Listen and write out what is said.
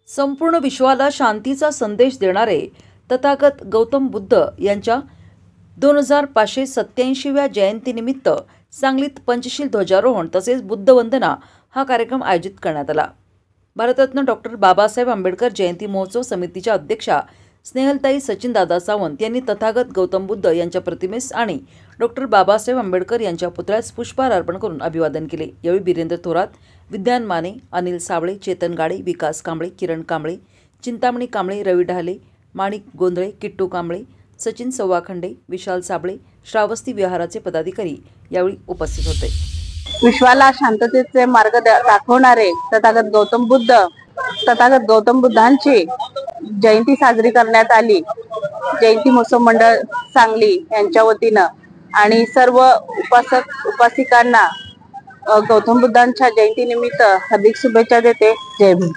संपूर्ण विश्वाला शांतीचा संदेश देणारे तथागत गौतम बुद्ध यांच्या 2587व्या जयंतीनिमित्त सांगलीत पंचशील ध्वजारोहण तसेच बुद्धवंदना हा कार्यक्रम आयोजित करण्यात आला। भारतरत्न डॉक्टर बाबासाहेब आंबेडकर जयंती महोत्सव समितीच्या अध्यक्षा स्नेहलताई सचिनदादा सावंत यांनी तथागत गौतम बुद्ध यांच्या प्रतिमेस आणि डॉक्टर बाबासाहेब आंबेडकर यांच्या पुतळ्यास पुष्पहार अर्पण करून अभिवादन केले। यावेळी वीरेंद्र थोरात, विद्यान माने, अनिल साबळे, चेतन गाडे, विकास कांबळे, किरण कांबळे, चिंतामणी कांबळे, रवी ढाले, माणिक गोंधळे, किट्टू कांबळे, सचिन सव्वाखंडे, विशाल साबळे, श्रावस्ती विहाराचे पदाधिकारी यावेळी उपस्थित होते। विश्वाला शांततेचे मार्ग दाखवणारे तथागत गौतम बुद्धांची जयंती साजरी करण्यात आली। जयंती महोत्सव मंडळ सांगली यांच्या वतीनं आणि सर्व उपासक उपासिकांना गौतम बुद्धांच्या जयंती निमित्त हार्दिक शुभेच्छा देते। जय भीम।